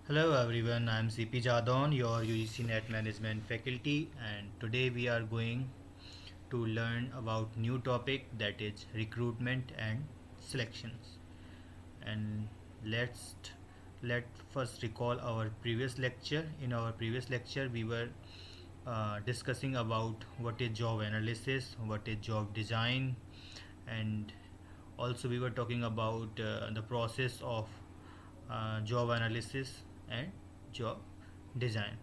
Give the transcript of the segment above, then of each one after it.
Hello everyone, I am CP Jadon, your UGC Net Management faculty, and today we are going to learn about new topic that is recruitment and selections. And let's let first recall our previous lecture. In our previous lecture, we were discussing about what is job analysis, what is job design, and also we were talking about the process of job analysis and job design.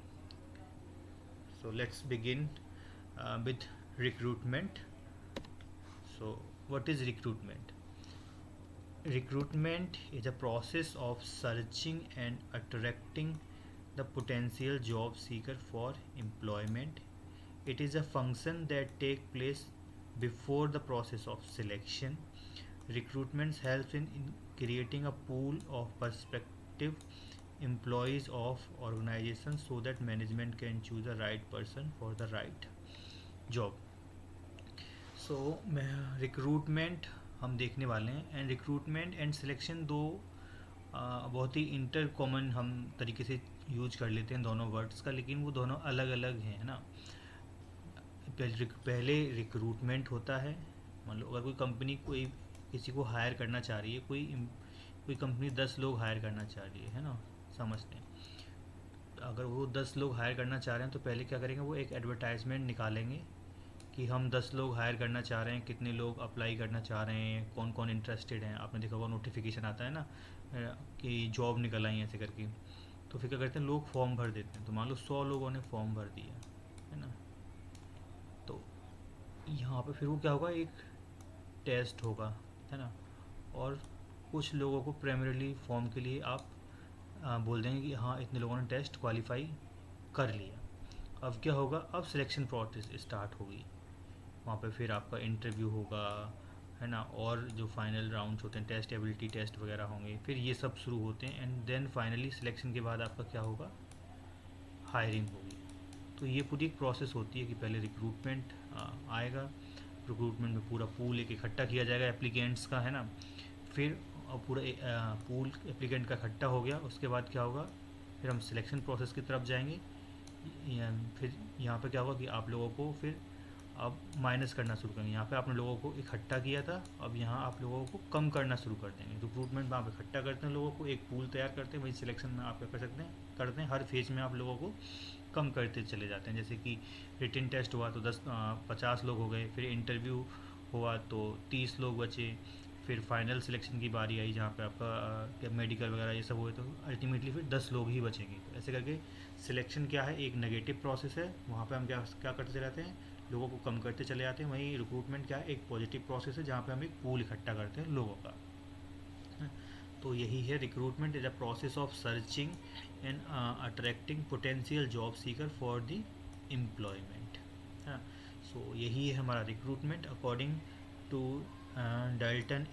So let's begin with recruitment. So what is recruitment? Recruitment is a process of searching and attracting the potential job seeker for employment. It is a function that takes place before the process of selection. Recruitment helps in creating a pool of prospective employees of organizations so that management can choose the right person for the right job. So recruitment हम देखने वाले हैं and recruitment and selection दो बहुत ही inter common हम तरीके से use कर लेते हैं दोनों वर्ड्स का, लेकिन वो दोनों अलग अलग हैं, है ना। पहले रिक्रूटमेंट होता है, मान लो अगर कोई कंपनी कोई किसी को हायर करना चाह रही है, कोई कंपनी 10 लोग हायर करना चाह रही है ना, समझते हैं। तो अगर वो 10 लोग हायर करना चाह रहे हैं तो पहले क्या करेंगे, वो एक एडवर्टाइजमेंट निकालेंगे कि हम 10 लोग हायर करना चाह रहे हैं, कितने लोग अप्लाई करना चाह रहे हैं, कौन कौन इंटरेस्टेड हैं। आपने देखा होगा नोटिफिकेशन आता है ना कि जॉब निकल आई ऐसे करके। तो फिर क्या करते हैं, लोग फॉर्म भर देते हैं। तो मान लो 100 लोगों ने फॉर्म भर दिया, है ना। तो यहाँ पे फिर वो क्या होगा, एक टेस्ट होगा, है ना। और कुछ लोगों को प्राइमरीली फॉर्म के लिए आप बोल देंगे कि हाँ इतने लोगों ने टेस्ट क्वालिफाई कर लिया। अब क्या होगा, अब सिलेक्शन प्रोसेस स्टार्ट होगी। वहाँ पे फिर आपका इंटरव्यू होगा, है ना, और जो फाइनल राउंड्स होते हैं, टेस्ट एबिलिटी टेस्ट वगैरह होंगे, फिर ये सब शुरू होते हैं एंड देन फाइनली सिलेक्शन के बाद आपका क्या होगा, हायरिंग होगी। तो ये पूरी एक प्रोसेस होती है कि पहले रिक्रूटमेंट आएगा, रिक्रूटमेंट में पूरा पूल एक इकट्ठा किया जाएगा एप्लीकेंट्स का, है ना। फिर पूरा पूल एप्लीकेंट का इकट्ठा हो गया, उसके बाद क्या होगा, फिर हम सिलेक्शन प्रोसेस की तरफ जाएंगे। फिर यहाँ पे क्या होगा कि आप लोगों को फिर अब माइनस करना शुरू करेंगे। यहाँ पे आपने लोगों को इकट्ठा किया था, अब यहाँ आप लोगों को कम करना शुरू कर देंगे। रिक्रूटमेंट में आप इकट्ठा करते हैं लोगों को, एक पूल तैयार करते हैं, वही सिलेक्शन में आप क्या कर सकते हैं, करते हैं। हर फेज में आप लोगों को कम करते चले जाते हैं। जैसे कि रिटन टेस्ट हुआ तो 50 लोग हो गए, फिर इंटरव्यू हुआ तो 30 लोग बचे, फिर फाइनल सिलेक्शन की बारी आई जहाँ पे आपका मेडिकल वगैरह ये सब हुए तो अल्टीमेटली फिर 10 लोग ही बचेंगे। तो ऐसे करके सिलेक्शन क्या है, एक नेगेटिव प्रोसेस है, वहाँ पे हम क्या क्या करते चले जाते हैं, लोगों को कम करते चले जाते हैं। वहीं रिक्रूटमेंट क्या है, एक पॉजिटिव प्रोसेस है जहाँ पे हम एक पूल इकट्ठा करते हैं लोगों का। तो यही है, recruitment is a process of searching and attracting potential job seeker for the employment. So यही है हमारा recruitment according to Dalton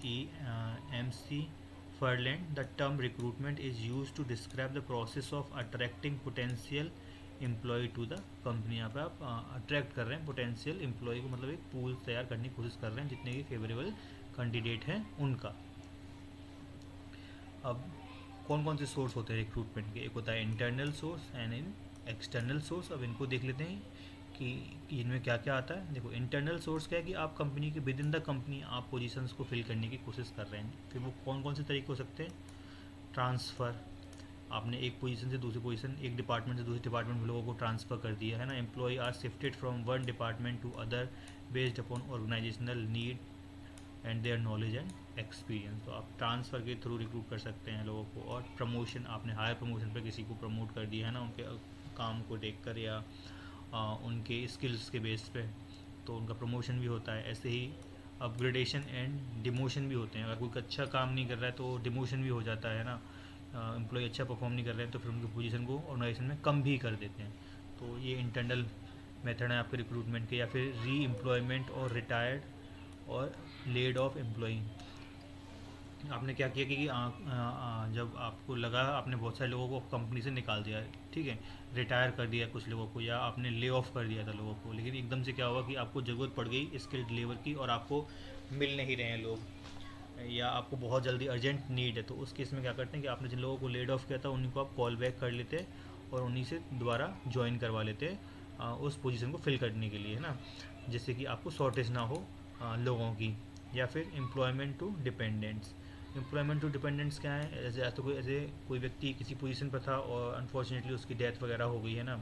M.C. Ferland. The term recruitment is used to describe the process of attracting potential employee to the company। यहाँ पे आप attract कर रहे हैं potential employ को, मतलब एक पूल तैयार करने की कोशिश कर रहे हैं जितने भी फेवरेबल कैंडिडेट हैं उनका। अब कौन कौन से सोर्स होते हैं रिक्रूटमेंट के, एक होता है internal source and in external source. अब इनको देख लेते हैं कि इनमें क्या क्या आता है। देखो इंटरनल सोर्स क्या है कि आप कंपनी के विद इन द कंपनी आप पोजीशंस को फिल करने की कोशिश कर रहे हैं। फिर वो कौन कौन से तरीके हो सकते हैं, ट्रांसफ़र, आपने एक पोजीशन से दूसरी पोजीशन, एक डिपार्टमेंट से दूसरे डिपार्टमेंट में लोगों को ट्रांसफ़र कर दिया, है ना। Employee are shifted from one department to other based upon organisational need and their knowledge and experience. तो आप ट्रांसफ़र के थ्रू रिक्रूट कर सकते हैं लोगों को। और प्रमोशन, आपने हायर प्रमोशन पर किसी को प्रमोट कर दिया, है ना, उनके काम को देखकर या उनके स्किल्स के बेस पे, तो उनका प्रमोशन भी होता है। ऐसे ही अपग्रेडेशन एंड डिमोशन भी होते हैं। अगर कोई अच्छा काम नहीं कर रहा है तो डिमोशन भी हो जाता है ना, एम्प्लॉय अच्छा परफॉर्म नहीं कर रहे हैं तो फिर उनकी पोजीशन को ऑर्गेनाइजेशन में कम भी कर देते हैं। तो ये इंटरनल मेथड है आपके रिक्रूटमेंट के। या फिर री एम्प्लॉयमेंट और रिटायर्ड और लेड ऑफ एम्प्लॉई। आपने क्या किया कि जब आपको लगा आपने बहुत सारे लोगों को कंपनी से निकाल दिया, ठीक है, रिटायर कर दिया कुछ लोगों को, या आपने ले ऑफ कर दिया था लोगों को, लेकिन एकदम से क्या हुआ कि आपको ज़रूरत पड़ गई स्किल्ड लेबर की और आपको मिल नहीं रहे हैं लोग, या आपको बहुत जल्दी अर्जेंट नीड है, तो उस केस में क्या करते हैं कि आपने जिन लोगों को लेड ऑफ किया था उन्हीं को आप कॉल बैक कर लेते और उन्हीं से दोबारा ज्वाइन करवा लेते उस पोजीशन को फिल करने के लिए, है ना, जिससे कि आपको शॉर्टेज ना हो लोगों की। या फिर employment to dependents. Employment to dependents क्या है, ऐसे तो कोई व्यक्ति किसी पोजीशन पर था और अनफॉर्चुनेटली उसकी डेथ वगैरह हो गई है ना,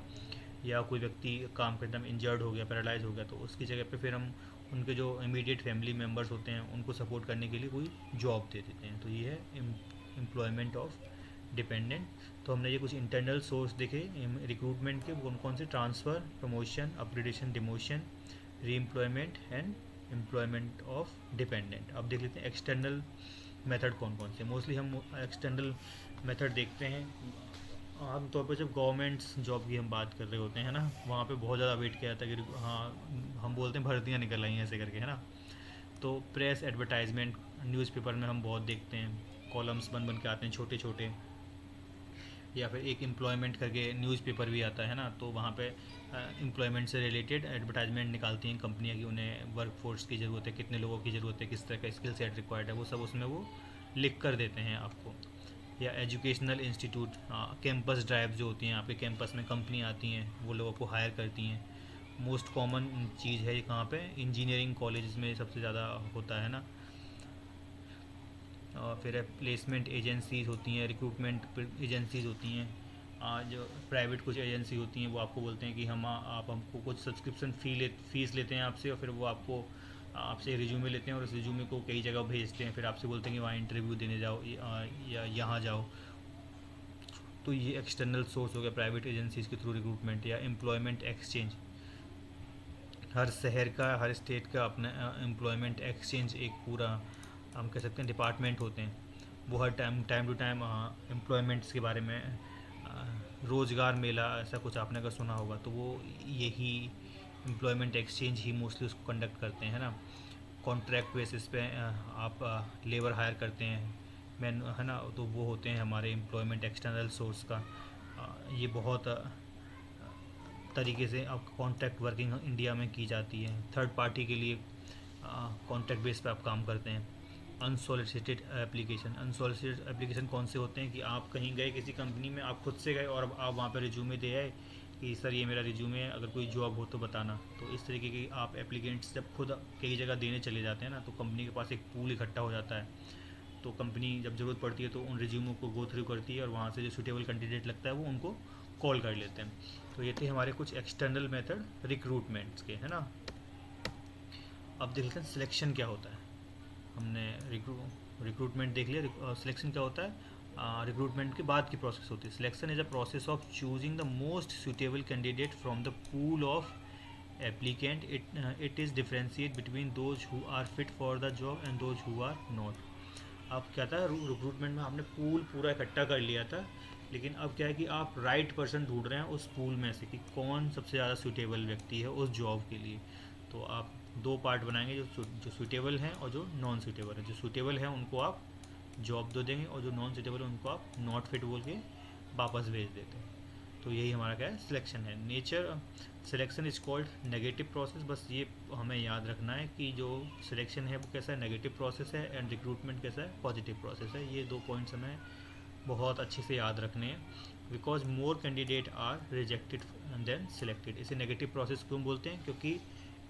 या कोई व्यक्ति काम करते में इंजर्ड हो गया, पैरालाइज हो गया, तो उसकी जगह पे फिर हम उनके जो इमीडिएट फैमिली मेम्बर्स होते हैं उनको सपोर्ट करने के लिए कोई जॉब दे देते हैं। तो ये है एम्प्लॉयमेंट ऑफ डिपेंडेंट। तो हमने ये कुछ इंटरनल सोर्स देखे रिक्रूटमेंट के, कौन कौन से, transfer, promotion, upgradation, demotion, re-employment and employment of dependent. अब देख लेते हैं एक्सटर्नल मेथड कौन कौन से। मोस्टली हम एक्सटर्नल मेथड देखते हैं आमतौर पर जब गवर्नमेंट्स जॉब की हम बात कर रहे होते हैं ना, वहाँ पे बहुत ज़्यादा वेट किया जाता है कि हाँ हम बोलते हैं भर्तियाँ निकल आई हैं ऐसे करके, है ना। तो प्रेस एडवर्टाइजमेंट न्यूज़पेपर में हम बहुत देखते हैं, कॉलम्स बन बन के आते हैं छोटे छोटे, या फिर एक एम्प्लॉयमेंट करके न्यूज़पेपर भी आता है ना, तो वहाँ पे एम्प्लॉयमेंट से रिलेटेड एडवर्टाइजमेंट निकालती हैं कंपनियाँ कि उन्हें वर्क फोर्स की ज़रूरत है, कितने लोगों की ज़रूरत है, किस तरह का स्किल सेट रिक्वायर्ड है, वो सब उसमें वो लिख कर देते हैं आपको। या एजुकेशनल इंस्टीट्यूट, कैंपस ड्राइव जो होती हैं, आपके कैंपस में कंपनी आती हैं, वो लोगों को हायर करती हैं। मोस्ट कॉमन चीज़ है ये कहाँ पे, इंजीनियरिंग कॉलेज में सबसे ज़्यादा होता है ना। और फिर प्लेसमेंट एजेंसीज़ होती हैं, रिक्रूटमेंट एजेंसीज़ होती हैं, जो प्राइवेट कुछ एजेंसी होती हैं, वो आपको बोलते हैं कि हम आप हमको कुछ सब्सक्रिप्शन फीस लेते हैं आपसे, और फिर वो आपको आपसे रिज्यूमे लेते हैं और उस रिज्यूमे को कई जगह भेजते हैं, फिर आपसे बोलते हैं कि वहाँ इंटरव्यू देने जाओ या यहाँ जाओ। तो ये एक्सटर्नल सोर्स हो गया प्राइवेट एजेंसीज़ के थ्रू रिक्रूटमेंट। या एम्प्लॉयमेंट एक्सचेंज, हर शहर का, हर स्टेट का अपना एम्प्लॉयमेंट एक्सचेंज एक पूरा हम कह सकते हैं डिपार्टमेंट होते हैं। वो हर टाइम टू टाइम एम्प्लॉयमेंट्स के बारे में रोज़गार मेला ऐसा कुछ आपने अगर सुना होगा, तो वो यही एम्प्लॉयमेंट एक्सचेंज ही मोस्टली उसको कंडक्ट करते हैं, है ना। कॉन्ट्रैक्ट बेसिस पे आप लेबर हायर करते हैं, मैन, है ना, तो वो होते हैं हमारे एम्प्लॉयमेंट एक्सटर्नल सोर्स का। ये बहुत तरीके से अब कॉन्ट्रैक्ट वर्किंग इंडिया में की जाती है। थर्ड पार्टी के लिए कॉन्ट्रैक्ट बेस पे आप काम करते हैं। अनसॉलिसिटेड एप्लीकेशन, अनसॉलिसिटेड एप्लीकेशन कौन से होते हैं कि आप कहीं गए किसी कंपनी में, आप खुद से गए और अब आप वहाँ पर रिज्यूमे दे आए कि सर ये मेरा रिज्यूमे है, अगर कोई जॉब हो तो बताना। तो इस तरीके की आप एप्लीकेंट्स जब खुद कई जगह देने चले जाते हैं ना, तो कंपनी के पास एक पूल इकट्ठा हो जाता है। तो कंपनी जब ज़रूरत पड़ती है तो उन रिज्यूमों को गो थ्रू करती है और वहाँ से जो सूटेबल कैंडिडेट लगता है वो उनको कॉल कर लेते हैं। तो ये थे हमारे कुछ एक्सटर्नल मेथड रिक्रूटमेंट्स के, है ना। अब देख लेते हैं सिलेक्शन क्या होता है। हमने रिक्रूटमेंट देख लिया, सिलेक्शन क्या होता है। रिक्रूटमेंट के बाद की प्रोसेस होती है। Selection is a process of choosing the most suitable candidate from the pool of applicant. It is differentiate between those who are fit for the job and those who are not. अब क्या था, recruitment में आपने pool पूरा इकट्ठा कर लिया था, लेकिन अब क्या है कि आप राइट पर्सन ढूंढ रहे हैं उस पूल में से कि कौन सबसे ज़्यादा सूटेबल व्यक्ति है उस जॉब के लिए। तो आप दो पार्ट बनाएंगे, जो सूटेबल हैं और जो नॉन सूटेबल हैं। जो सूटेबल हैं उनको आप जॉब दे देंगे और जो नॉन सूटेबल है उनको आप नॉट फिट बोल के वापस भेज देते हैं। तो यही हमारा क्या है, सिलेक्शन है। Nature selection is called negative process. बस ये हमें याद रखना है कि जो सिलेक्शन है वो कैसा है, नेगेटिव प्रोसेस है, एंड रिक्रूटमेंट कैसा है, पॉजिटिव प्रोसेस है। ये दो पॉइंट्स हमें बहुत अच्छे से याद रखने हैं। Because more candidate are rejected than selected. इसे नेगेटिव प्रोसेस क्यों बोलते हैं, क्योंकि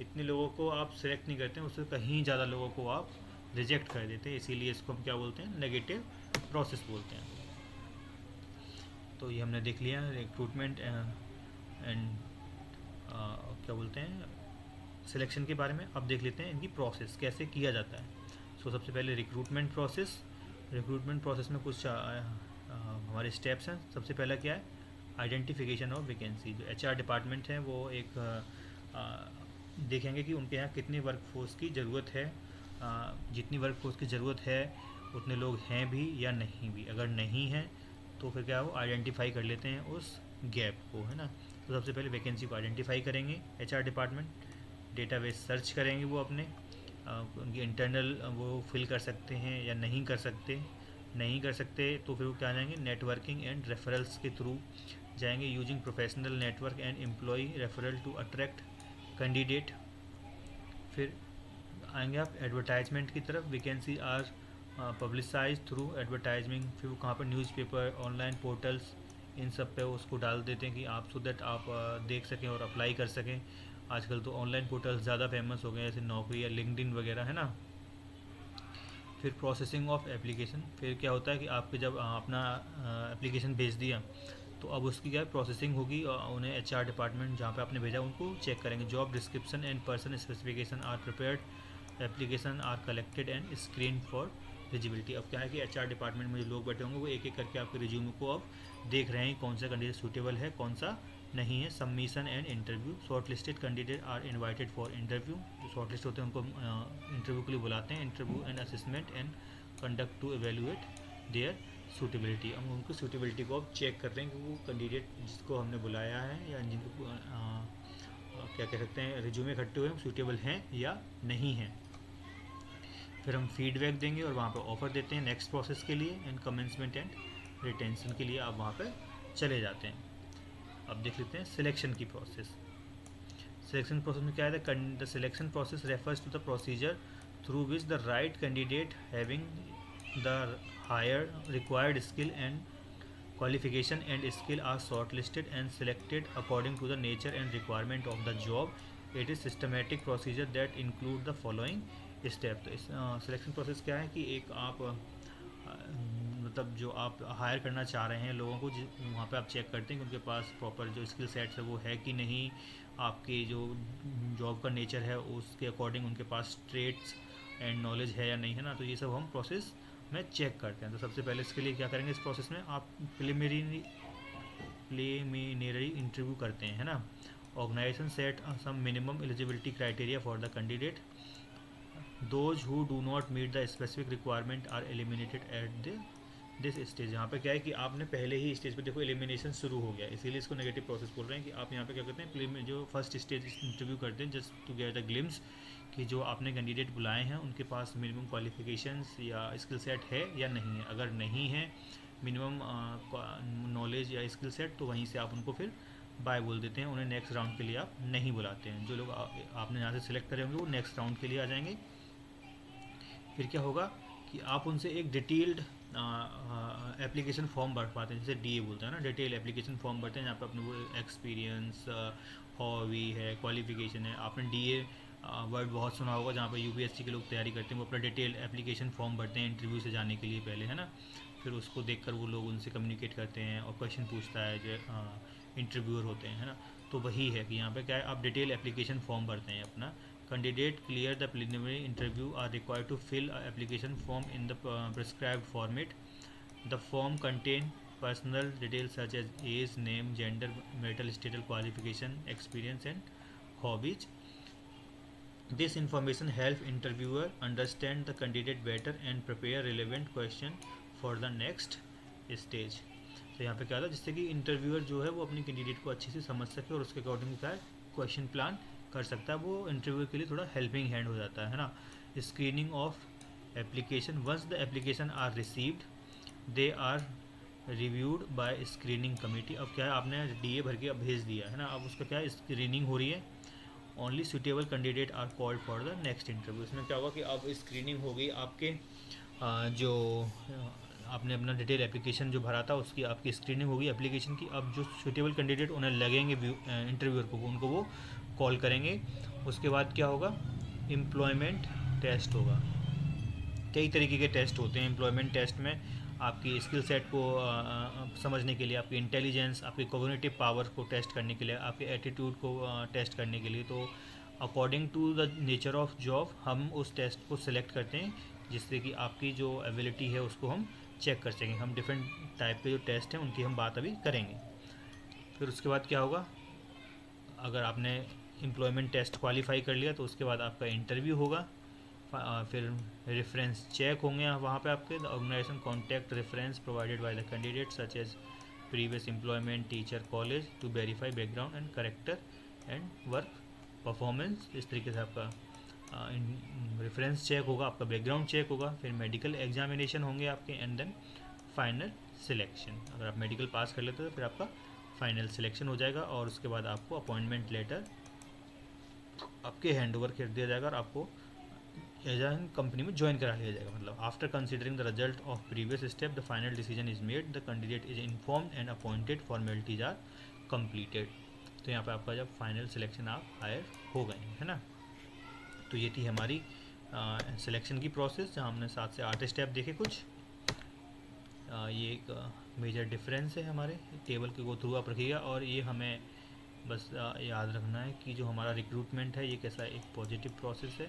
इतने लोगों को आप सिलेक्ट नहीं करते हैं, उससे कहीं ज़्यादा लोगों को आप रिजेक्ट कर देते हैं, इसीलिए इसको हम क्या बोलते हैं, नेगेटिव प्रोसेस बोलते हैं। तो ये हमने देख लिया रिक्रूटमेंट एंड क्या बोलते हैं, सिलेक्शन के बारे में। अब देख लेते हैं इनकी प्रोसेस कैसे किया जाता है। सो सबसे पहले रिक्रूटमेंट प्रोसेस। रिक्रूटमेंट प्रोसेस में कुछ हमारे स्टेप्स हैं। सबसे पहला क्या है, आइडेंटिफिकेशन ऑफ वैकेंसी। जो एचआर डिपार्टमेंट है वो एक देखेंगे कि उनके यहाँ कितनी वर्कफोर्स की ज़रूरत है। जितनी वर्कफोर्स की ज़रूरत है उतने लोग हैं भी या नहीं भी। अगर नहीं है तो फिर क्या वो आइडेंटिफाई कर लेते हैं उस गैप को, है ना। तो सबसे पहले वैकेंसी को आइडेंटिफाई करेंगे एचआर डिपार्टमेंट। डेटाबेस सर्च करेंगे वो अपने उनकी इंटरनल वो फिल कर सकते हैं या नहीं कर सकते। नहीं कर सकते तो फिर वो क्या जाएंगे, नेटवर्किंग एंड रेफरल्स के थ्रू जाएंगे। Using professional network and employee referral to attract candidate. फिर आएंगे आप एडवर्टाइजमेंट की तरफ। Vacancy are publicise through advertisement, फिर वो कहाँ पर न्यूज़पेपर, ऑनलाइन पोर्टल्स, इन सब पे उसको डाल देते हैं कि आप सो दैट आप देख सकें और अप्लाई कर सकें। आजकल तो ऑनलाइन पोर्टल्स ज़्यादा फेमस हो गए हैं, जैसे नौकरी या लिंक्डइन वगैरह, है ना। फिर प्रोसेसिंग ऑफ एप्लीकेशन, फिर क्या होता है कि आपके जब अपना एप्लीकेशन भेज दिया तो अब उसकी क्या है प्रोसेसिंग होगी, और उन्हें एचआर डिपार्टमेंट जहाँ पे आपने भेजा उनको चेक करेंगे। Job description and person specification are prepared, application are collected and screen for visibility. अब क्या है कि एचआर डिपार्टमेंट में जो लोग बैठे होंगे वो एक एक करके आपके रिज्यूम को अब देख रहे हैं कौन सा कैंडिडेट सूटेबल है, कौन सा नहीं है। Submission and interview, short listed candidate are invited for interview, जो शॉर्ट लिस्ट होते हैं उनको इंटरव्यू के लिए बुलाते हैं। Interview and assessment and conduct to evaluate their suitability, हम उनको सूटेबिलिटी को अब चेक कर रहे हैं कि वो कैंडिडेट जिसको हमने बुलाया है या जिनको क्या कह सकते हैं रिज्यूमे इकट्ठे हुए हैं सूटेबल हैं या नहीं हैं। फिर हम फीडबैक देंगे और वहाँ पर ऑफ़र देते हैं नेक्स्ट प्रोसेस के लिए, एंड कमेंसमेंट एंड रिटेंशन के लिए आप वहाँ पर चले जाते हैं। अब देख लेते हैं सिलेक्शन की प्रोसेस। सिलेक्शन प्रोसेस में क्या है, the selection process refers to the procedure through which the right candidate having the higher required skill and qualification and skill are shortlisted and selected according to the nature and requirement of the job. It is systematic procedure that include the following step। तो इस selection process क्या है कि एक आप मतलब जो आप हायर करना चाह रहे हैं लोगों को, वहाँ पे आप चेक करते हैं कि उनके पास प्रॉपर जो स्किल सेट्स है वो है कि नहीं, आपके जो जॉब का नेचर है उसके अकॉर्डिंग उनके पास ट्रेड्स एंड नॉलेज है या नहीं, है ना। तो ये सब हम प्रोसेस में चेक करते हैं। तो सबसे पहले इसके लिए क्या करेंगे, इस प्रोसेस में आप प्रिलिमिनरी इंटरव्यू करते हैं, है ना। Organisation set some minimum eligibility criteria for the candidate, those who do not meet the specific requirement are eliminated at this stage. यहाँ पे क्या है कि आपने पहले ही स्टेज पे देखो एलिमिनेशन शुरू हो गया, इसीलिए इसको नेगेटिव प्रोसेस बोल रहे हैं कि आप यहाँ पे क्या करते हैं जो फर्स्ट स्टेज इंटरव्यू करते हैं just to get a glimpse कि जो आपने कैंडिडेट बुलाए हैं उनके पास मिनिमम क्वालिफिकेशंस या स्किल सेट है या नहीं है। अगर नहीं है मिनिमम नॉलेज या स्किल सेट तो वहीं से आप उनको फिर बाय बोल देते हैं, उन्हें नेक्स्ट राउंड के लिए आप नहीं बुलाते हैं। जो लोग आपने यहाँ से सिलेक्ट करे होंगे वो नेक्स्ट राउंड के लिए आ जाएंगे। फिर क्या होगा कि आप उनसे एक डिटेल्ड एप्लीकेशन फॉर्म भर पाते हैं, जैसे डीए बोलते हैं ना, डिटेल एप्लीकेशन फॉर्म भरते हैं जहाँ पे अपने वो एक्सपीरियंस, हॉबी है, क्वालिफिकेशन है। आपने डीए वर्ड बहुत सुना होगा, जहाँ पर यूपीएससी के लोग तैयारी करते हैं, वो अपना डिटेल एप्लीकेशन फॉर्म भरते हैं इंटरव्यू से जाने के लिए पहले, है ना। फिर उसको देखकर वो लोग उनसे कम्युनिकेट करते हैं और क्वेश्चन पूछता है जो इंटरव्यूअर होते हैं, है ना। तो वही है कि यहाँ पे क्या है, आप डिटेल एप्लीकेशन फॉर्म भरते हैं अपना। Candidate clear the preliminary interview are required to fill application form in the prescribed format. The form contain personal details such as age, name, gender, marital status, qualification, experience and hobbies. This information help interviewer understand the candidate better and prepare relevant question for the next stage। तो यहाँ पे क्या था जिससे कि interviewer जो है वो अपनी कैंडिडेट को अच्छे से समझ सके और उसके अकॉर्डिंग क्या है क्वेश्चन प्लान कर सकता है, वो इंटरव्यूअर के लिए थोड़ा हेल्पिंग हैंड हो जाता है ना। Screening of application, once the application are received they are reviewed by screening committee. अब क्या है आपने डीए भर के अब भेज दिया है ना, अब उसका क्या है स्क्रीनिंग हो रही है। Only suitable candidate are called for the next interview. इसमें क्या होगा कि अब स्क्रीनिंग हो गई आपके जो आपने अपना डिटेल एप्लीकेशन जो भरा था उसकी आपकी स्क्रीनिंग होगी एप्लीकेशन की। अब जो सुटेबल कैंडिडेट उन्हें लगेंगे इंटरव्यूअर को उनको वो कॉल करेंगे। उसके बाद क्या होगा, एम्प्लॉयमेंट टेस्ट होगा। कई तरीके के टेस्ट होते हैं एम्प्लॉयमेंट टेस्ट में, आपकी स्किल सेट को समझने के लिए, आपकी इंटेलिजेंस, आपकी कोग्निटिव पावर को टेस्ट करने के लिए, आपके एटीट्यूड को टेस्ट करने के लिए। तो according to the nature of job हम उस टेस्ट को सिलेक्ट करते हैं जिससे कि आपकी जो एबिलिटी है उसको हम चेक कर सकें। हम डिफरेंट टाइप के जो टेस्ट हैं उनकी हम बात अभी करेंगे। फिर उसके बाद क्या होगा, अगर आपने एम्प्लॉयमेंट टेस्ट क्वालिफाई कर लिया तो उसके बाद आपका इंटरव्यू होगा। फिर रेफरेंस चेक होंगे वहाँ पे आपके। The organisation contact reference provided by the candidate such as previous employment, teacher, college to verify background and character and work performance. इस तरीके से आपका रेफरेंस चेक होगा, आपका बैकग्राउंड चेक होगा, फिर मेडिकल एग्जामिनेशन होंगे आपके, एंड देन फाइनल सिलेक्शन। अगर आप मेडिकल पास कर लेते हो तो फिर आपका फाइनल सिलेक्शन हो जाएगा और उसके बाद आपको अपॉइंटमेंट लेटर आपके हैंड ओवर कर दिया जाएगा और आपको एज एन कंपनी में ज्वाइन करा लिया जाएगा। मतलब after considering the result of previous step the final decision is made, the candidate is informed and appointed, formalities are completed. तो यहाँ पे आपका जब फाइनल सिलेक्शन आप हायर हो गए हैं, है ना। तो ये थी हमारी सिलेक्शन की प्रोसेस, जहाँ हमने 7 से 8 स्टेप देखे कुछ। ये एक मेजर डिफरेंस है हमारे टेबल के गो थ्रू आप रखिएगा। और ये हमें बस याद रखना है कि जो हमारा रिक्रूटमेंट है ये कैसा एक पॉजिटिव प्रोसेस है,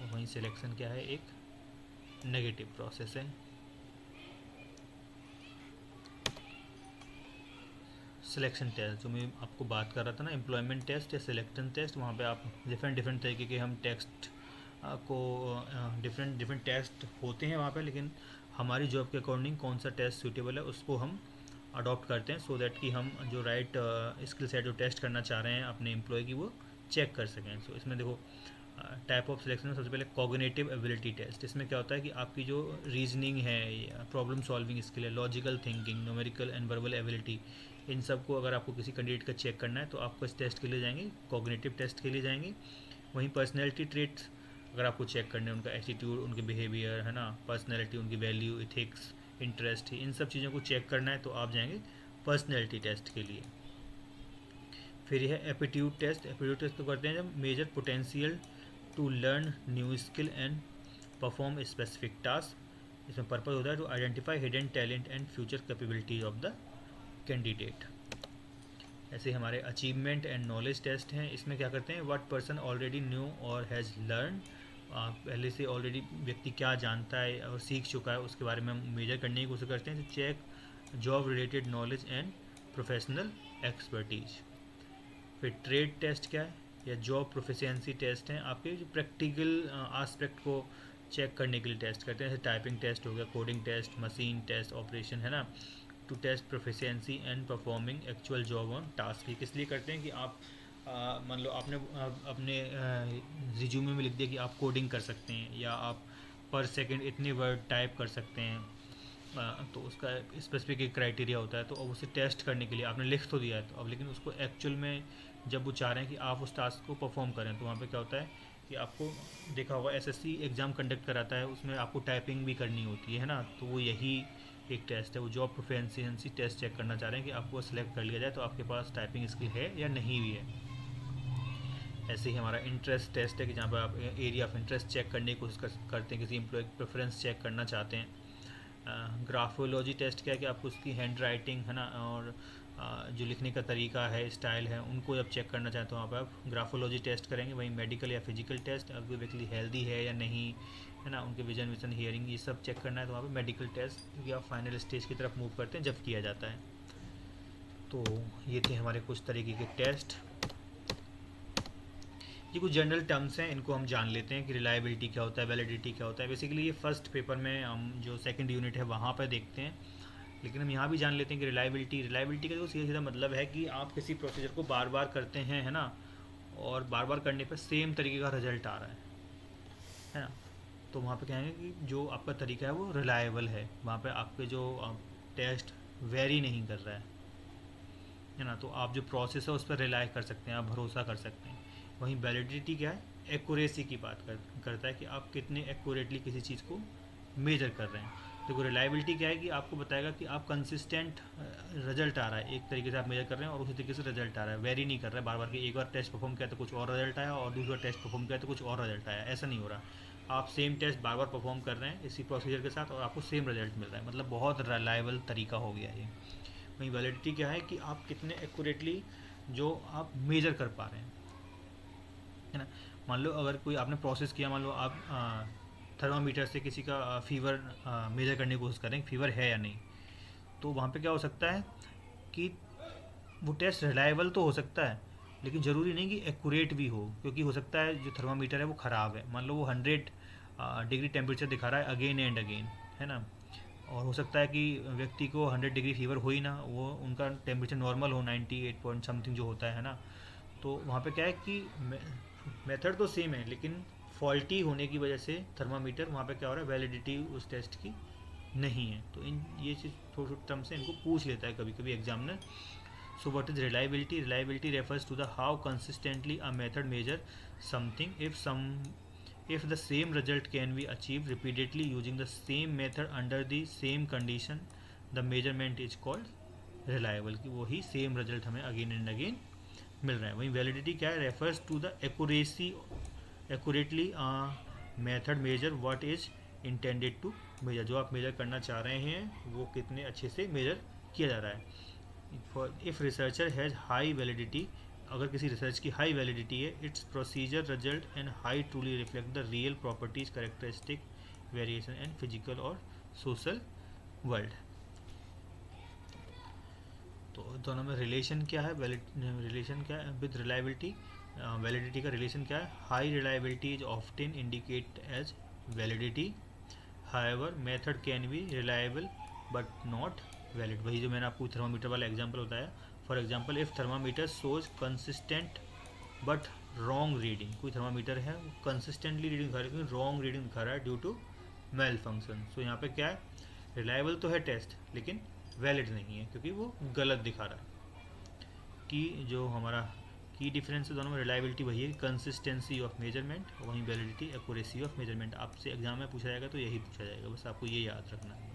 और वहीं सिलेक्शन क्या है, एक नेगेटिव प्रोसेस है। सिलेक्शन टेस्ट जो मैं आपको बात कर रहा था ना, एम्प्लॉयमेंट टेस्ट या सिलेक्शन टेस्ट, वहाँ पे आप डिफरेंट तरीके के हम टेस्ट को डिफरेंट टेस्ट होते हैं वहाँ पे, लेकिन हमारी जॉब के अकॉर्डिंग कौन सा टेस्ट सूटेबल है उसको हम अडॉप्ट करते हैं, सो दैट कि हम जो राइट स्किल सेट जो टेस्ट करना चाह रहे हैं अपने एम्प्लॉय की वो चेक कर सकें। सो इसमें देखो टाइप ऑफ सिलेक्शन में सबसे पहले कॉग्निटिव एबिलिटी टेस्ट। इसमें क्या होता है कि आपकी जो रीजनिंग है, प्रॉब्लम सॉल्विंग स्किल है, logical thinking, numerical and verbal ability, इन सब को अगर आपको किसी कैंडिडेट का चेक करना है तो आपको इस टेस्ट के लिए जाएंगे, कॉग्निटिव टेस्ट के लिए जाएंगे। वहीं पर्सनैलिटी ट्रेट्स अगर आपको चेक करने हैं, उनका एटीट्यूड, उनके बिहेवियर, है ना, पर्सनैलिटी, उनकी वैल्यू, इथिक्स, इंटरेस्ट, इन सब चीज़ों को चेक करना है तो आप जाएंगे पर्सनैलिटी टेस्ट के लिए। फिर यह एप्टीट्यूड टेस्ट। एप्टीट्यूड टेस्ट तो करते हैं जब measure potential to learn new skill and perform specific task. इसमें पर्पज होता है to identify hidden talent and future capabilities of the candidate. ऐसे हमारे अचीवमेंट एंड नॉलेज टेस्ट हैं। इसमें क्या करते हैं, व्हाट पर्सन ऑलरेडी न्यू और हैज़ लर्न, पहले से ऑलरेडी व्यक्ति क्या जानता है और सीख चुका है उसके बारे में हम मेजर करने की कोशिश करते हैं। तो check job related knowledge and professional expertise. फिर ट्रेड टेस्ट क्या है, या जॉब प्रोफिशिएंसी टेस्ट हैं, आपके जो प्रैक्टिकल आस्पेक्ट को चेक करने के लिए टेस्ट करते हैं, जैसे टाइपिंग टेस्ट हो गया, coding test, machine test, operation, है ना, to test proficiency and performing actual job on task. ये किस लिए करते हैं कि आप मान लो आपने अपने रिज्यूमे में लिख दिया कि आप कोडिंग कर सकते हैं, या आप पर सेकंड इतने वर्ड टाइप कर सकते हैं, तो उसका स्पेसिफिक एक क्राइटेरिया होता है। तो अब उसे टेस्ट करने के लिए आपने लिख तो दिया है, तो अब लेकिन उसको एक्चुअल में जब वो चाह रहे हैं कि आप उस टास्क को परफॉर्म करें, तो वहाँ पे क्या होता है कि आपको देखा होगा एसएससी एग्ज़ाम कंडक्ट कराता है, उसमें आपको टाइपिंग भी करनी होती है ना। तो वो यही एक टेस्ट है, वो जॉब प्रोफिशिएंसी टेस्ट चेक करना चाह रहे हैं कि आपको सिलेक्ट कर लिया जाए तो आपके पास टाइपिंग स्किल है या नहीं भी है। ऐसे ही हमारा इंटरेस्ट टेस्ट है कि जहाँ पर आप एरिया ऑफ इंटरेस्ट चेक करने की कोशिश करते हैं, किसी एम्प्लॉय की प्रेफरेंस चेक करना चाहते हैं। ग्राफोलॉजी टेस्ट क्या है कि आपको उसकी हैंड राइटिंग, है ना, और जो लिखने का तरीका है, स्टाइल है, उनको जब चेक करना चाहते हो वहाँ पर आप ग्राफोलॉजी टेस्ट करेंगे। वहीं मेडिकल या फिजिकल टेस्ट, अगर व्यक्ति हेल्दी है या नहीं, है ना, उनके विजन हियरिंग, ये सब चेक करना है तो वहाँ पे मेडिकल टेस्ट, क्योंकि आप फाइनल स्टेज की तरफ मूव करते हैं जब किया जाता है। तो ये थे हमारे कुछ तरीके के टेस्ट। ये कुछ जनरल टर्म्स हैं, इनको हम जान लेते हैं कि रिलायबिलिटी क्या होता है, वैलिडिटी क्या होता है। बेसिकली ये फर्स्ट पेपर में हम जो सेकंड यूनिट है वहाँ पर देखते हैं, लेकिन हम यहाँ भी जान लेते हैं कि रिलायबिलिटी का जो सीधा सीधा मतलब है कि आप किसी प्रोसीजर को बार बार करते हैं, है ना, और बार बार करने पर सेम तरीके का रिजल्ट आ रहा है ना। तो वहाँ पे कहेंगे कि जो आपका तरीका है वो रिलायबल है, वहाँ पे आपके जो टेस्ट वेरी नहीं कर रहा है ना। तो आप जो प्रोसेस है उस पर रिलाई कर सकते हैं, आप भरोसा कर सकते हैं। वहीं वैलिडिटी क्या है, एक्यूरेसी की बात करता है कि आप कितने एक्यूरेटली किसी चीज़ को मेजर कर रहे हैं। देखो रिलायबिलिटी क्या है कि आपको बताएगा कि आप कंसिस्टेंट रिजल्ट आ रहा है, एक तरीके से आप मेजर कर रहे हैं और उसी तरीके से रिजल्ट आ रहा है, वेरी नहीं कर रहा है बार बार कि एक बार टेस्ट परफॉर्म किया तो कुछ और रिजल्ट आया और दूसरा टेस्ट परफॉर्म किया तो कुछ और रिजल्ट आया, ऐसा नहीं हो रहा। आप सेम टेस्ट बार बार परफॉर्म कर रहे हैं इसी प्रोसीजर के साथ और आपको सेम रिजल्ट मिल रहा है, मतलब बहुत रिलायबल तरीका हो गया ये। वहीं वैलिडिटी क्या है कि आप कितने एक्यूरेटली जो आप मेजर कर पा रहे हैं, है ना। मान लो अगर कोई आपने प्रोसेस किया, मान लो आप थर्मामीटर से किसी का फीवर मेजर करने की कोशिश करें, फीवर है या नहीं, तो वहाँ पे क्या हो सकता है कि वो टेस्ट रिलायबल तो हो सकता है लेकिन ज़रूरी नहीं कि एक्यूरेट भी हो, क्योंकि हो सकता है जो थर्मामीटर है वो ख़राब है, मान लो वो 100 डिग्री टेम्परेचर दिखा रहा है अगेन एंड अगेन, है ना। और हो सकता है कि व्यक्ति को 100 डिग्री फीवर हो ही ना, वो उनका टेम्परेचर नॉर्मल हो 98 पॉइंट समथिंग जो होता है ना। तो वहाँ पे क्या है कि मेथड तो सेम है लेकिन फॉल्टी होने की वजह से थर्मामीटर वहाँ पे क्या हो रहा है, वैलिडिटी उस टेस्ट की नहीं है। तो इन ये चीज़ थोड़ी थोड़ी टर्म से इनको पूछ लेता है कभी कभी examiner. So what is reliability? Reliability refers to the how consistently a method measure something. If the same result can be achieved repeatedly using the same method under the same condition, the measurement is called reliable, कि वही same result हमें again and again मिल रहा है. वहीं validity क्या है, refers to the accurately method measure what is intended to measure. जो आप मेजर करना चाह रहे हैं वो कितने अच्छे से मेजर किया जा रहा है. If researcher has high validity, अगर किसी रिसर्च की हाई वैलिडिटी है, its procedure result and high truly reflect the real properties characteristic variation and physical और सोशल वर्ल्ड. तो दोनों में रिलेशन क्या है, रिलेशन क्या है विद रिलायबिलिटी, वैलिडिटी का रिलेशन क्या है. High reliability is often indicate as validity, however method can be reliable but not valid. वही जो मैंने आपको थर्मामीटर वाला एग्जांपल बताया. For example, if thermometer shows consistent but wrong reading, कोई थर्मामीटर है वो कंसिस्टेंटली रीडिंग दिखा रहा है लेकिन रॉन्ग रीडिंग दिखा रहा है ड्यू टू मेल फंक्शन. सो यहाँ पे क्या है, रिलायबल तो है टेस्ट लेकिन वैलिड नहीं है क्योंकि वो गलत दिखा रहा है. की जो हमारा की डिफरेंस है दोनों में, रिलायबिलिटी वही है कंसिस्टेंसी ऑफ मेजरमेंट, और वहीं वैलिडिटी एक्यूरेसी ऑफ मेजरमेंट. आपसे एग्जाम में पूछा जाएगा तो यही पूछा जाएगा, बस आपको ये याद रखना है.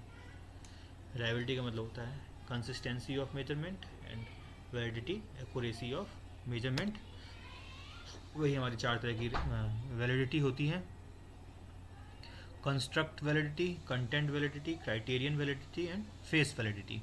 रिलायबिलिटी का मतलब होता है consistency of measurement and validity accuracy of measurement. वही हमारी चार तरह की वैलिडिटी होती है. Construct validity, content validity, criterion validity and face validity.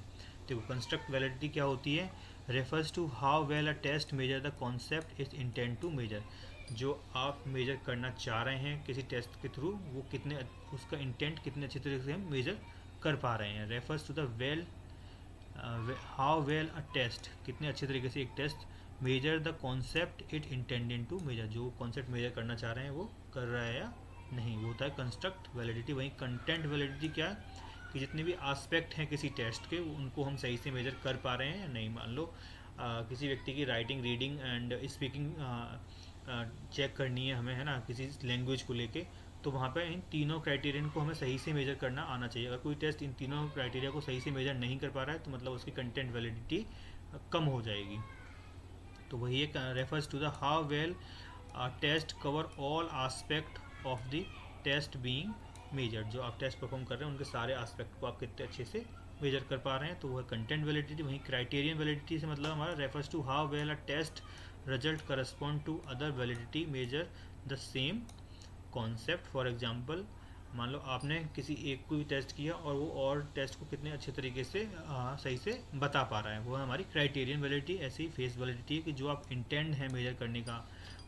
देखो कंस्ट्रक्ट वैलिडिटी क्या होती है, refers to how well a test measure the concept is intend to measure. जो आप मेजर करना चाह रहे हैं किसी टेस्ट के थ्रू, वो कितने उसका इंटेंट कितने अच्छे तरीके से हम मेजर कर पा रहे हैं. Refers to the well how well a test, कितने अच्छे तरीके से एक test measure the concept it intended to measure, जो कॉन्सेप्ट मेजर करना चाह रहे हैं वो कर रहा है या नहीं, वो होता है कंस्ट्रक्ट वैलिडिटी. वहीं कंटेंट वैलिडिटी क्या है कि जितने भी आस्पेक्ट हैं किसी टेस्ट के उनको हम सही से मेजर कर पा रहे हैं या नहीं. मान लो किसी व्यक्ति की writing, reading and speaking check करनी है हमें, है ना, किसी लैंग्वेज को लेके, तो वहाँ पे इन तीनों क्राइटेरियन को हमें सही से मेजर करना आना चाहिए. अगर कोई टेस्ट इन तीनों क्राइटेरिया को सही से मेजर नहीं कर पा रहा है तो मतलब उसकी कंटेंट वैलिडिटी कम हो जाएगी. तो वही एक refers to the how well test cover all aspect of the test being measure. जो आप टेस्ट परफॉर्म कर रहे हैं उनके सारे आस्पेक्ट को आप कितने अच्छे से मेजर कर पा रहे हैं, तो वह कंटेंट वैलिडिटी. वहीं क्राइटेरियन वैलिडिटी से मतलब हमारा refers to how well a test result correspond to other validity measure the same concept. For example, मान लो आपने किसी एक को भी टेस्ट किया और वो और टेस्ट को कितने अच्छे तरीके से सही से बता पा रहा है, वो है हमारी क्राइटेरियन वैलिडिटी. ऐसी फेस वैलिडिटी है कि जो आप इंटेंड है मेजर करने का,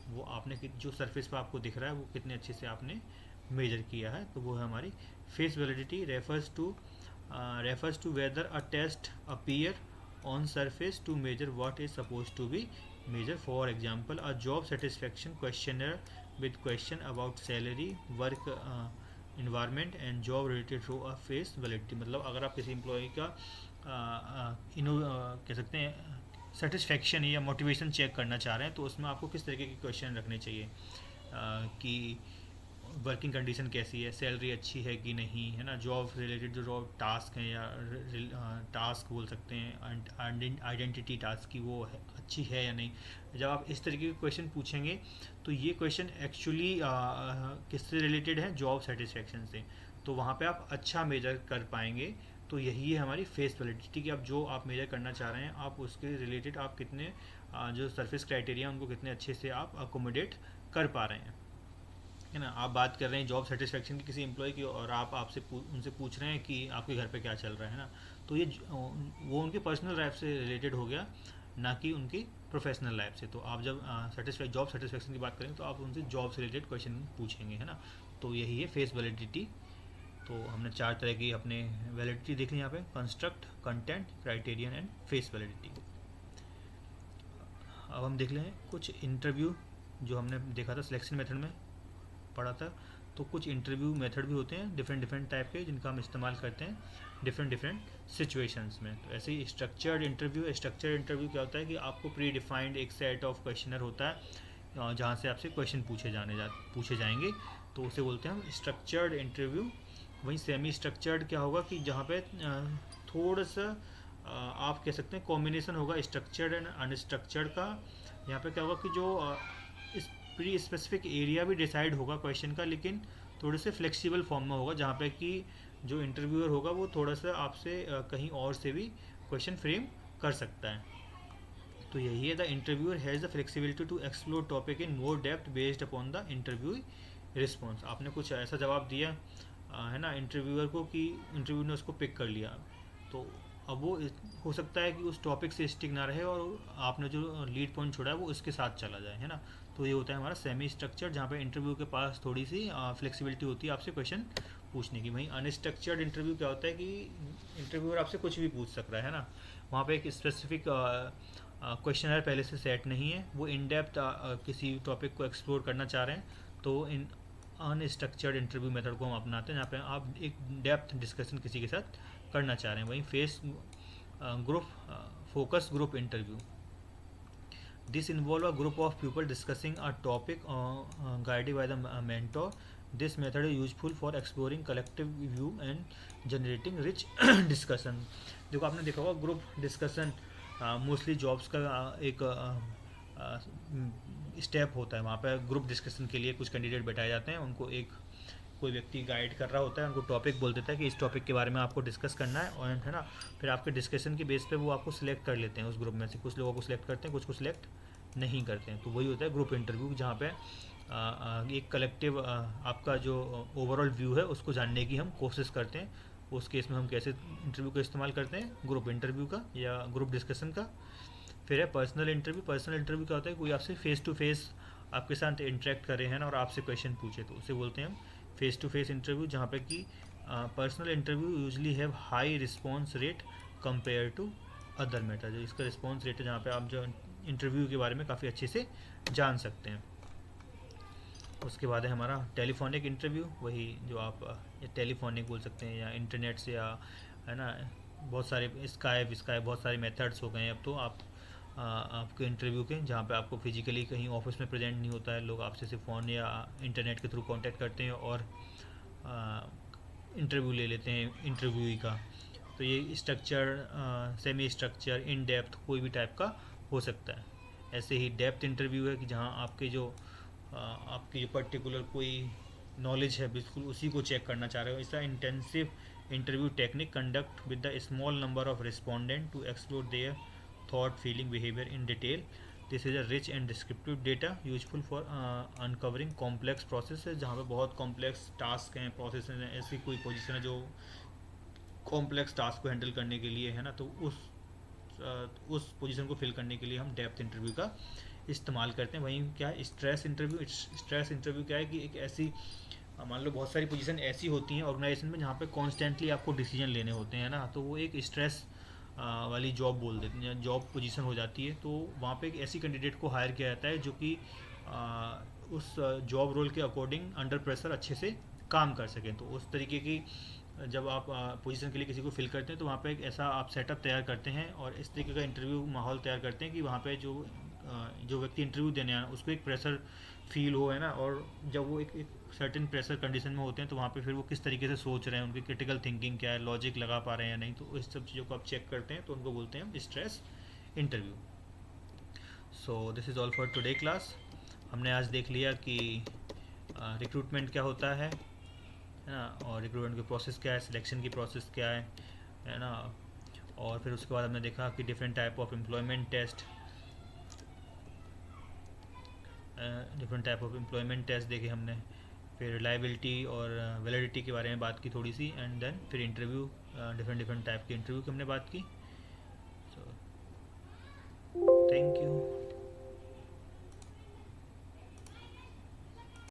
वो आपने जो सरफेस पर आपको दिख रहा है वो कितने अच्छे से आपने मेजर किया है, तो वो है हमारी face validity. Refers to whether a test appear on surface to measure what is suppose to be measure. For example, a job satisfaction questionnaire with question about salary, work environment and job related to a face validity. मतलब अगर आप किसी employ का कह सकते हैं satisfaction या motivation check करना चाह रहे हैं, तो उसमें आपको किस तरीके के क्वेश्चन रखने चाहिए कि वर्किंग कंडीशन कैसी है, सैलरी अच्छी है कि नहीं, है ना, जॉब रिलेटेड जो जॉब टास्क हैं या टास्क बोल सकते हैं, आइडेंटिटी टास्क की वो है, अच्छी है या नहीं. जब आप इस तरीके के क्वेश्चन पूछेंगे तो ये क्वेश्चन एक्चुअली किससे रिलेटेड है, जॉब सेटिस्फेक्शन से, तो वहाँ पे आप अच्छा मेजर कर पाएंगे. तो यही है हमारी फेस वैलिडिटी कि आप जो आप मेजर करना चाह रहे हैं आप उसके रिलेटेड आप कितने जो सरफेस क्राइटेरिया उनको कितने अच्छे से आप अकोमोडेट कर पा रहे हैं, है ना. आप बात कर रहे हैं जॉब सेटिस्फेक्शन की किसी एम्प्लॉय की और आप उनसे पूछ रहे हैं कि आपके घर पे क्या चल रहा है ना, तो ये वो उनकी पर्सनल लाइफ से रिलेटेड हो गया, ना कि उनकी प्रोफेशनल लाइफ से. तो आप जब जॉब सेटिस्फेक्शन की बात करें तो आप उनसे जॉब से रिलेटेड क्वेश्चन पूछेंगे, है ना. तो यही है फेस वैलिडिटी. तो हमने चार तरह की अपने वैलिडिटी देख ली यहाँ पे, construct, content, criterion and face validity. अब हम देख लें कुछ इंटरव्यू जो हमने देखा था सिलेक्शन मेथड में पढ़ा था. तो कुछ इंटरव्यू मेथड भी होते हैं डिफरेंट टाइप के जिनका हम इस्तेमाल करते हैं डिफरेंट सिचुएशंस में. तो ऐसे ही स्ट्रक्चर्ड इंटरव्यू क्या होता है कि आपको प्री डिफाइंड एक सेट ऑफ क्वेश्चनर होता है जहाँ से आपसे क्वेश्चन पूछे जाएंगे, तो उसे बोलते हैं हम स्ट्रक्चर्ड इंटरव्यू. वहीं सेमी स्ट्रक्चर्ड क्या होगा कि जहाँ पे थोड़ा सा आप कह सकते हैं कॉम्बिनेशन होगा स्ट्रक्चर्ड एंड अनस्ट्रक्चर्ड का. यहाँ पे क्या होगा कि जो प्री स्पेसिफिक एरिया भी डिसाइड होगा क्वेश्चन का, लेकिन थोड़े से फ्लेक्सिबल फॉर्म में होगा, जहाँ पे कि जो इंटरव्यूअर होगा वो थोड़ा सा आपसे कहीं और से भी क्वेश्चन फ्रेम कर सकता है। तो यही है, the interviewer has the flexibility to explore topic in more depth based upon the interview response. आपने कुछ ऐसा जवाब दिया है ना इंटरव्यूअर को कि इंटरव्यू ने उसको पिक कर लिया, तो अब वो हो सकता है कि उस टॉपिक से स्टिक ना रहे और आपने जो लीड पॉइंट छोड़ा है वो उसके साथ चला जाए, है ना। तो ये होता है हमारा सेमी स्ट्रक्चर, जहाँ पे इंटरव्यू के पास थोड़ी सी फ्लेक्सिबिलिटी होती है आपसे क्वेश्चन पूछने की। वहीं अनस्ट्रक्चर्ड इंटरव्यू क्या होता है कि इंटरव्यूअर आपसे कुछ भी पूछ सकता है ना, वहाँ पे एक स्पेसिफिक क्वेश्चनर पहले से सेट नहीं है, वो इन डेप्थ किसी टॉपिक को एक्सप्लोर करना चाह रहे हैं, तो इन अनस्ट्रक्चर्ड इंटरव्यू मेथड को हम अपनाते हैं, जहाँ पे आप एक डेप्थ डिस्कशन किसी के साथ करना चाह रहे हैं। वहीं face group focus group interview, this involve a group of people discussing a topic guided by the mentor. This method is useful for exploring collective view and generating rich discussion. देखो आपने देखा होगा ग्रुप डिस्कशन मोस्टली जॉब्स का एक step होता है, वहाँ पर ग्रुप डिस्कशन के लिए कुछ कैंडिडेट बैठाए जाते हैं, उनको एक कोई व्यक्ति गाइड कर रहा होता है, उनको टॉपिक बोल देता है कि इस टॉपिक के बारे में आपको डिस्कस करना है, और है ना फिर आपके डिस्कशन के बेस पे वो आपको सिलेक्ट कर लेते हैं उस ग्रुप में से, कुछ लोगों को सिलेक्ट करते हैं, कुछ को सिलेक्ट नहीं करते हैं। तो वही होता है ग्रुप इंटरव्यू, जहाँ पे एक कलेक्टिव आपका जो ओवरऑल व्यू है उसको जानने की हम कोशिश करते हैं। उस केस में हम कैसे इंटरव्यू का इस्तेमाल करते हैं, ग्रुप इंटरव्यू का या ग्रुप डिस्कशन का। फिर है पर्सनल इंटरव्यू। पर्सनल इंटरव्यू क्या होता है, कोई आपसे फेस टू फेस आपके साथ इंटरेक्ट करे हैं ना और आपसे क्वेश्चन पूछे, तो उसे बोलते हैं हम फेस टू फेस इंटरव्यू, जहाँ पे कि personal interview usually have high response rate compare to other matter. जो इसका रिस्पॉन्स रेट है, जहाँ पे आप जो इंटरव्यू के बारे में काफ़ी अच्छे से जान सकते हैं। उसके बाद है हमारा टेलीफोनिक इंटरव्यू, वही जो आप टेलीफोनिक बोल सकते हैं या इंटरनेट से, या है ना बहुत सारे स्काइप बहुत सारे मेथड्स हो गए हैं अब तो आपके इंटरव्यू के, जहाँ पे आपको फिजिकली कहीं ऑफिस में प्रेजेंट नहीं होता है, लोग आपसे सिर्फ फ़ोन या इंटरनेट के थ्रू कांटेक्ट करते हैं और इंटरव्यू ले लेते हैं इंटरव्यूई का। तो ये structure semi structure in depth कोई भी टाइप का हो सकता है। ऐसे ही डेप्थ इंटरव्यू है कि जहाँ आपकी जो पर्टिकुलर कोई नॉलेज है बिल्कुल उसी को चेक करना चाह रहे हो। इसका intensive interview technique conduct with the small number of respondent to explore their thought, feeling, behavior in detail. This is a rich and descriptive data useful for uncovering complex processes, जहाँ पे बहुत complex task हैं, processes हैं, ऐसी कोई position है जो complex task को हैंडल करने के लिए है ना, तो उस पोजीशन को फिल करने के लिए हम डेप्थ इंटरव्यू का इस्तेमाल करते हैं। वहीं क्या है स्ट्रेस इंटरव्यू। स्ट्रेस इंटरव्यू क्या है कि एक ऐसी मान लो बहुत सारी पोजीशन ऐसी होती हैं ऑर्गेनाइजेशन में जहाँ पे कॉन्स्टेंटली आपको डिसीजन लेने होते हैं ना, तो वो एक स्ट्रेस वाली जॉब बोल देते हैं, जॉब पोजीशन हो जाती है। तो वहाँ पे एक ऐसी कैंडिडेट को हायर किया जाता है जो कि उस जॉब रोल के अकॉर्डिंग अंडर प्रेशर अच्छे से काम कर सकें। तो उस तरीके की जब आप पोजीशन के लिए किसी को फिल करते हैं तो वहाँ पे एक ऐसा आप सेटअप तैयार करते हैं और इस तरीके का इंटरव्यू माहौल तैयार करते हैं कि वहाँ पे जो व्यक्ति इंटरव्यू देने आए उसको एक प्रेशर फील हो, है ना। और जब वो एक सर्टेन प्रेशर कंडीशन में होते हैं तो वहाँ पे फिर वो किस तरीके से सोच रहे हैं, उनकी क्रिटिकल थिंकिंग क्या है, लॉजिक लगा पा रहे हैं या नहीं, तो इस सब चीज़ों को आप चेक करते हैं, तो उनको बोलते हैं stress interview. So this is all for today class. हमने आज देख लिया कि रिक्रूटमेंट क्या होता है ना, और रिक्रूटमेंट की प्रोसेस क्या है, सिलेक्शन की प्रोसेस क्या है ना। और फिर उसके बाद हमने देखा कि different type of employment test देखे हमने। फिर रिलायबिलिटी और वैलिडिटी के बारे में बात की थोड़ी सी, एंड देन फिर इंटरव्यू डिफरेंट टाइप के इंटरव्यू की हमने बात की। So thank you.